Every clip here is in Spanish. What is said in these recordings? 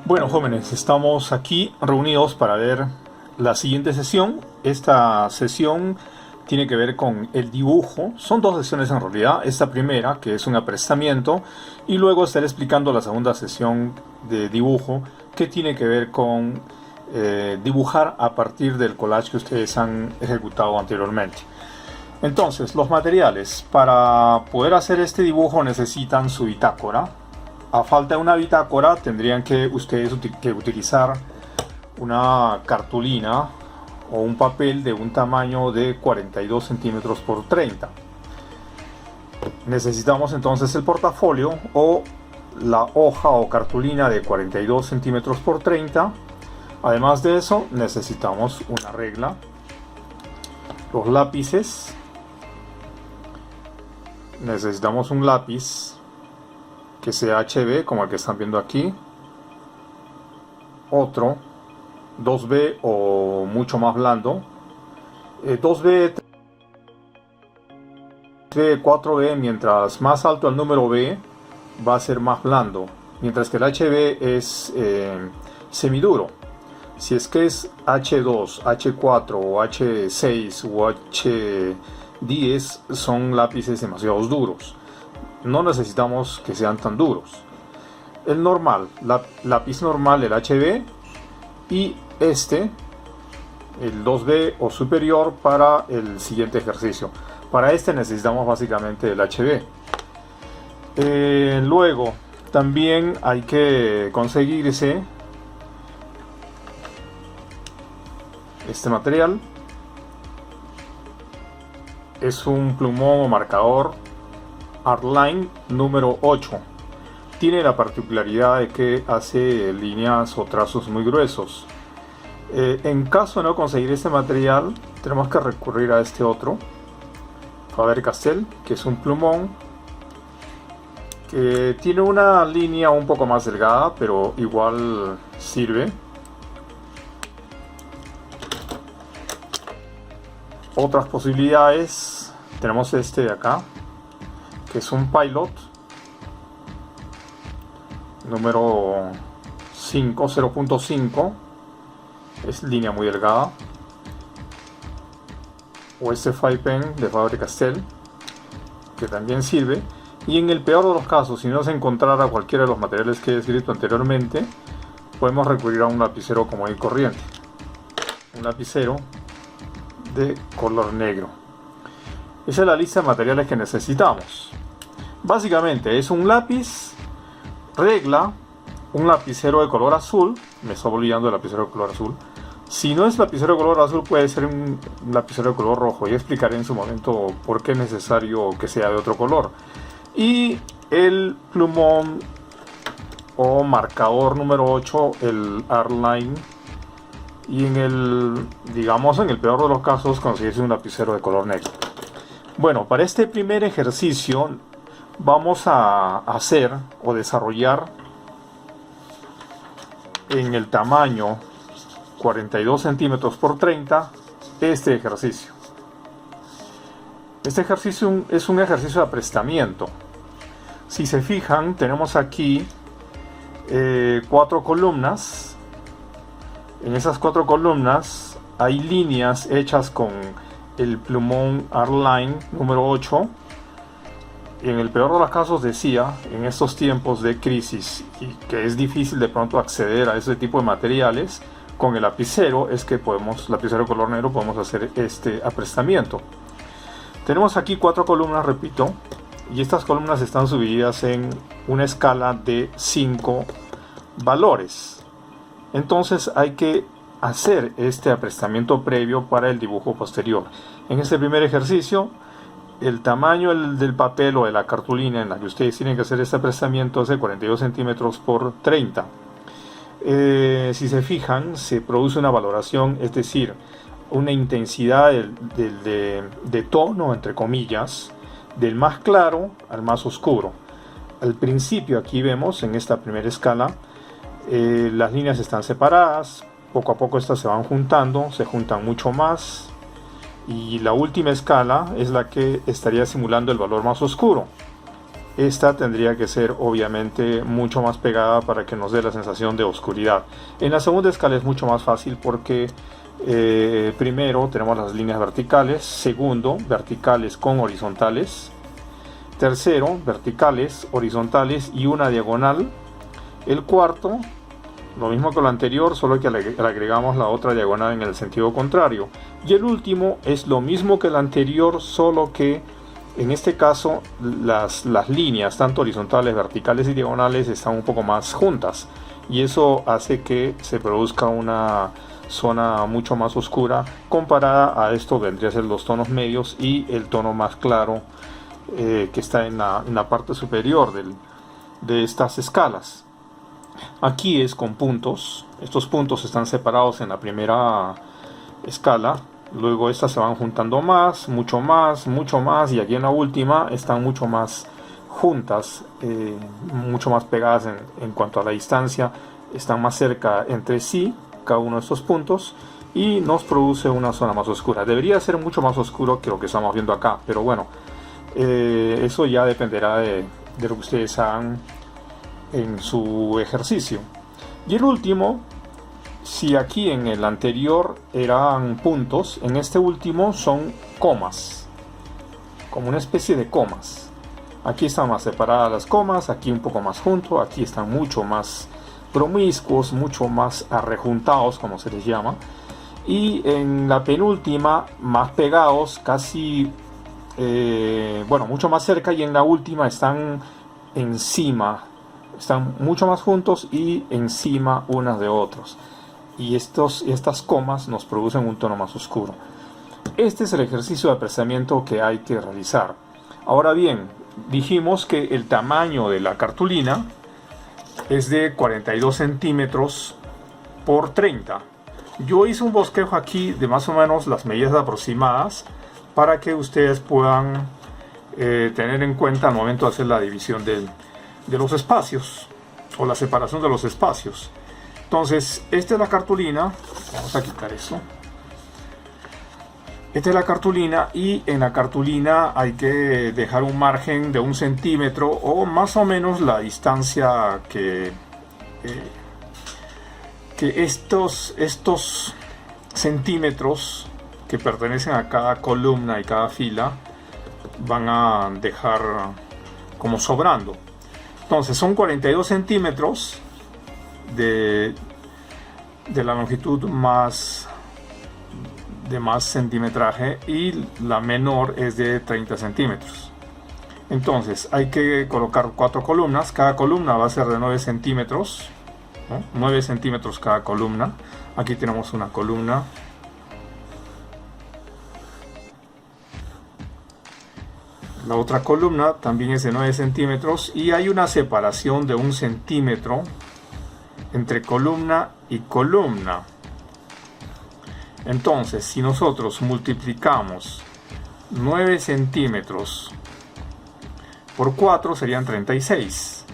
Bueno, jóvenes, estamos aquí reunidos para ver la siguiente sesión. Esta sesión tiene que ver con el dibujo. Son dos sesiones en realidad. Esta primera, que es un aprestamiento, y luego estaré explicando la segunda sesión de dibujo, que tiene que ver con dibujar a partir del collage que ustedes han ejecutado anteriormente. Entonces, los materiales. Para poder hacer este dibujo necesitan su bitácora. A falta de una bitácora tendrían que ustedes utilizar una cartulina o un papel de un tamaño de 42 centímetros por 30. Necesitamos entonces el portafolio o la hoja o cartulina de 42 centímetros por 30. Además de eso necesitamos una regla, los lápices, necesitamos un lápiz que sea HB como el que están viendo aquí, otro 2B o mucho más blando, 2B, 3B, 4B. Mientras más alto el número B va a ser más blando, mientras que el HB es semiduro. Si es que es H2, H4 o H6 o H10 son lápices demasiado duros. No necesitamos que sean tan duros. El normal, lápiz normal, el HB, y el 2B o superior para el siguiente ejercicio. Para este necesitamos básicamente el HB. Luego también hay que conseguirse este material. Es un plumón o marcador Artline número 8. Tiene la particularidad de que hace líneas o trazos muy gruesos. En caso de no conseguir este material, tenemos que recurrir a este otro, Faber-Castell, que es un plumón que tiene una línea un poco más delgada, pero igual sirve. Otras posibilidades, tenemos este de acá, que es un Pilot número 5, 0.5, es línea muy delgada, o este 5 Pen de Faber-Castell, que también sirve. Y en el peor de los casos, si no se encontrara cualquiera de los materiales que he descrito anteriormente, podemos recurrir a un lapicero común y corriente, un lapicero de color negro. Esa es la lista de materiales que necesitamos. Básicamente es un lápiz, regla, un lapicero de color azul. Me estaba olvidando del lapicero de color azul. Si no es lapicero de color azul, puede ser un lapicero de color rojo. Y explicaré en su momento por qué es necesario que sea de otro color. Y el plumón o marcador número 8, el Artline. Y en el peor de los casos, conseguirse un lapicero de color negro. Bueno, para este primer ejercicio vamos a hacer o desarrollar en el tamaño 42 centímetros por 30 este ejercicio. Este ejercicio es un ejercicio de aprestamiento. Si se fijan, tenemos aquí 4 columnas. En esas 4 columnas hay líneas hechas con el plumón Artline número 8. En el peor de los casos, decía, en estos tiempos de crisis y que es difícil de pronto acceder a ese tipo de materiales, con el lapicero lapicero color negro, podemos hacer este aprestamiento. Tenemos aquí 4 columnas, repito, y estas columnas están subidas en una escala de 5 valores. Entonces hay que hacer este aprestamiento previo para el dibujo posterior. En este primer ejercicio, el tamaño del papel o de la cartulina en la que ustedes tienen que hacer este aprestamiento es de 42 centímetros por 30. Si se fijan, se produce una valoración, es decir, una intensidad de tono, entre comillas, del más claro al más oscuro. Al principio, aquí vemos en esta primera escala, las líneas están separadas. Poco a poco estas se van juntando, se juntan mucho más, y la última escala es la que estaría simulando el valor más oscuro. esta tendría que ser obviamente mucho más pegada para que nos dé la sensación de oscuridad. En la segunda escala es mucho más fácil porque primero tenemos las líneas verticales, segundo verticales con horizontales, tercero verticales, horizontales y una diagonal, el cuarto lo mismo que lo anterior, solo que le agregamos la otra diagonal en el sentido contrario, y el último es lo mismo que el anterior, solo que en este caso las líneas tanto horizontales, verticales y diagonales están un poco más juntas, y eso hace que se produzca una zona mucho más oscura. Comparada a esto vendría a ser los tonos medios y el tono más claro que está en la parte superior de estas escalas. Aquí es con puntos. Estos puntos están separados en la primera escala, luego estas se van juntando más, mucho más, y aquí en la última están mucho más juntas, mucho más pegadas en cuanto a la distancia, están más cerca entre sí cada uno de estos puntos, y nos produce una zona más oscura. Debería ser mucho más oscuro que lo que estamos viendo acá, pero bueno, eso ya dependerá de lo que ustedes hagan en su ejercicio. Y el último, si aquí en el anterior eran puntos, en este último son comas, como una especie de comas. Aquí están más separadas las comas, aquí un poco más junto, aquí están mucho más promiscuos, mucho más arrejuntados, como se les llama, y en la penúltima más pegados, casi mucho más cerca, y en la última están encima, están mucho más juntos y encima unas de otros, y estas comas nos producen un tono más oscuro. Este es el ejercicio de apreciamiento que hay que realizar. Ahora bien, dijimos que el tamaño de la cartulina es de 42 centímetros por 30. Yo hice un bosquejo aquí de más o menos las medidas aproximadas para que ustedes puedan tener en cuenta al momento de hacer la división de los espacios o la separación de los espacios. Entonces, esta es la cartulina. Vamos a quitar esto. Esta es la cartulina, y en la cartulina hay que dejar un margen de 1 centímetro o más o menos la distancia que estos centímetros que pertenecen a cada columna y cada fila van a dejar como sobrando. Entonces son 42 centímetros de la longitud de más centimetraje, y la menor es de 30 centímetros. Entonces hay que colocar 4 columnas. Cada columna va a ser de 9 centímetros, ¿no? 9 centímetros cada columna. Aquí tenemos una columna. La otra columna también es de 9 centímetros, y hay una separación de 1 centímetro entre columna y columna. Entonces, si nosotros multiplicamos 9 centímetros por 4, serían 36.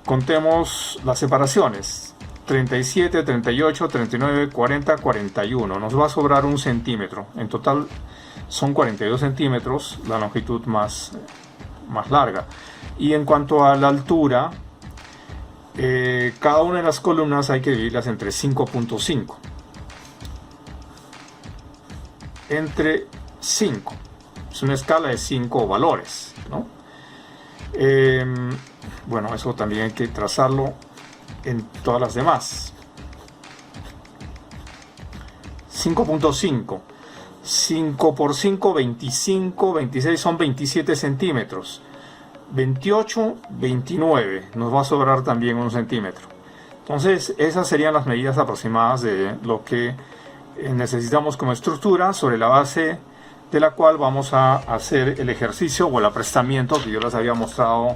Contemos las separaciones: 37, 38, 39, 40, 41. Nos va a sobrar 1 centímetro. En total son 42 centímetros, la longitud más larga. Y en cuanto a la altura, cada una de las columnas hay que dividirlas entre 5.5. Entre 5. Es una escala de 5 valores, ¿no? Bueno, eso también hay que trazarlo en todas las demás. 5.5. 5 por 5, 25, 26, son 27 centímetros. 28, 29. Nos va a sobrar también 1 centímetro. Entonces, esas serían las medidas aproximadas de lo que necesitamos como estructura, sobre la base de la cual vamos a hacer el ejercicio o el aprestamiento que yo les había mostrado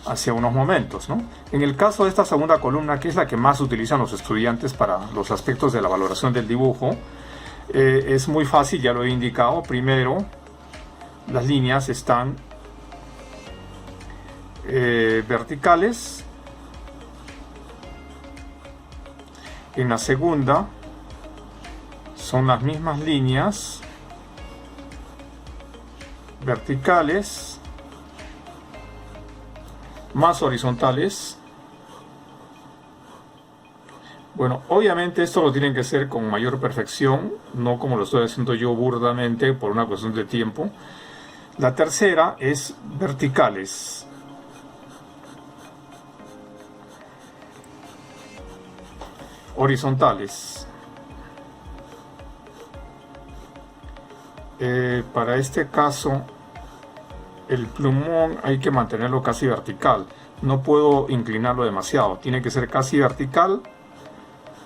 hace unos momentos, ¿no? En el caso de esta segunda columna, que es la que más utilizan los estudiantes para los aspectos de la valoración del dibujo, es muy fácil, ya lo he indicado. Primero, las líneas están verticales. En la segunda son las mismas líneas verticales, más horizontales. Bueno, obviamente esto lo tienen que hacer con mayor perfección, no como lo estoy haciendo yo burdamente por una cuestión de tiempo. La tercera es verticales. Horizontales. Para este caso, el plumón hay que mantenerlo casi vertical. No puedo inclinarlo demasiado, tiene que ser casi vertical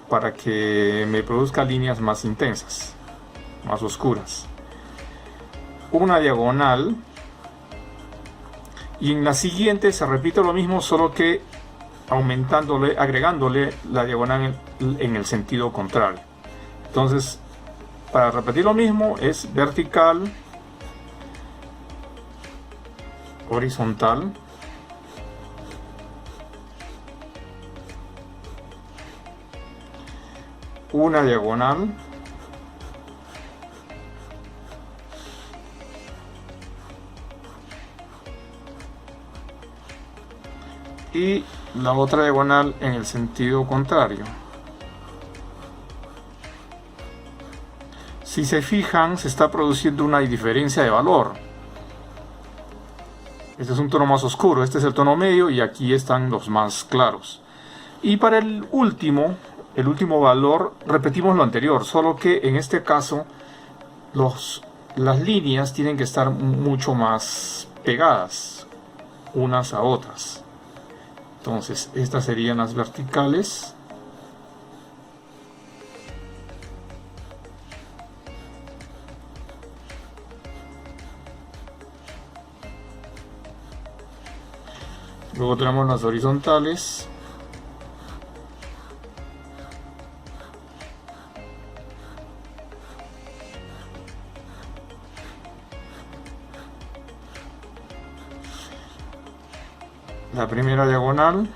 para que me produzca líneas más intensas, más oscuras. Una diagonal, y en la siguiente se repite lo mismo, solo que aumentándole, agregándole la diagonal en el sentido contrario. Entonces, para repetir lo mismo es vertical, horizontal, una diagonal, y la otra diagonal en el sentido contrario. Si se fijan, se está produciendo una diferencia de valor. Este es un tono más oscuro, este es el tono medio y aquí están los más claros. Y para el último valor repetimos lo anterior, solo que en este caso las líneas tienen que estar mucho más pegadas unas a otras. Entonces estas serían las verticales. Luego tenemos las horizontales. La primera diagonal.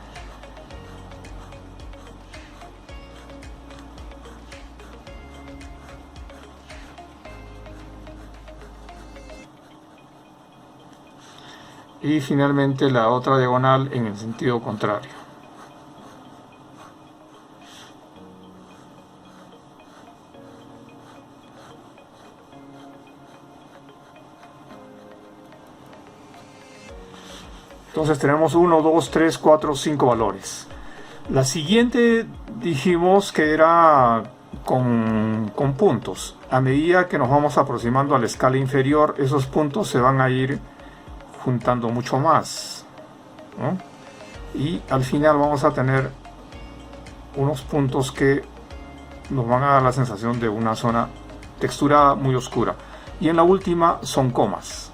Y finalmente la otra diagonal en el sentido contrario. Entonces tenemos 1, 2, 3, 4, 5 valores. La siguiente dijimos que era con puntos. A medida que nos vamos aproximando a la escala inferior, esos puntos se van a ir juntando mucho más, ¿no? Y al final vamos a tener unos puntos que nos van a dar la sensación de una zona texturada muy oscura. Y en la última son comas.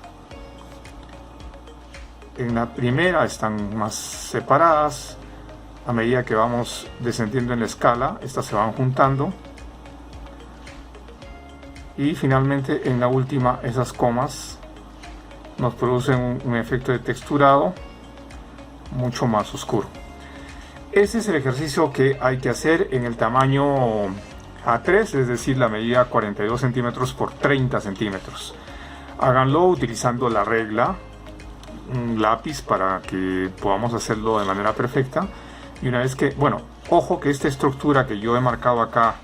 En la primera están más separadas. A medida que vamos descendiendo en la escala, estas se van juntando. Y finalmente en la última, esas comas nos producen un efecto de texturado mucho más oscuro. Ese es el ejercicio que hay que hacer en el tamaño A3, es decir, la medida 42 centímetros por 30 centímetros. Háganlo utilizando la regla, un lápiz para que podamos hacerlo de manera perfecta. Y una vez que, bueno, ojo que esta estructura que yo he marcado acá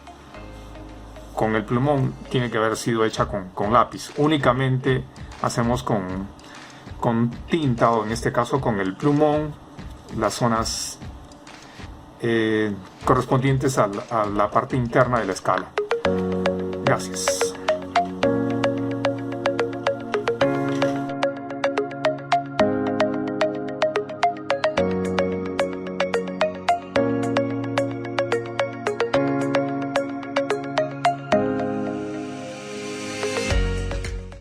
con el plumón tiene que haber sido hecha con lápiz. Únicamente hacemos con tinta, o en este caso con el plumón, las zonas correspondientes a la parte interna de la escala. Gracias.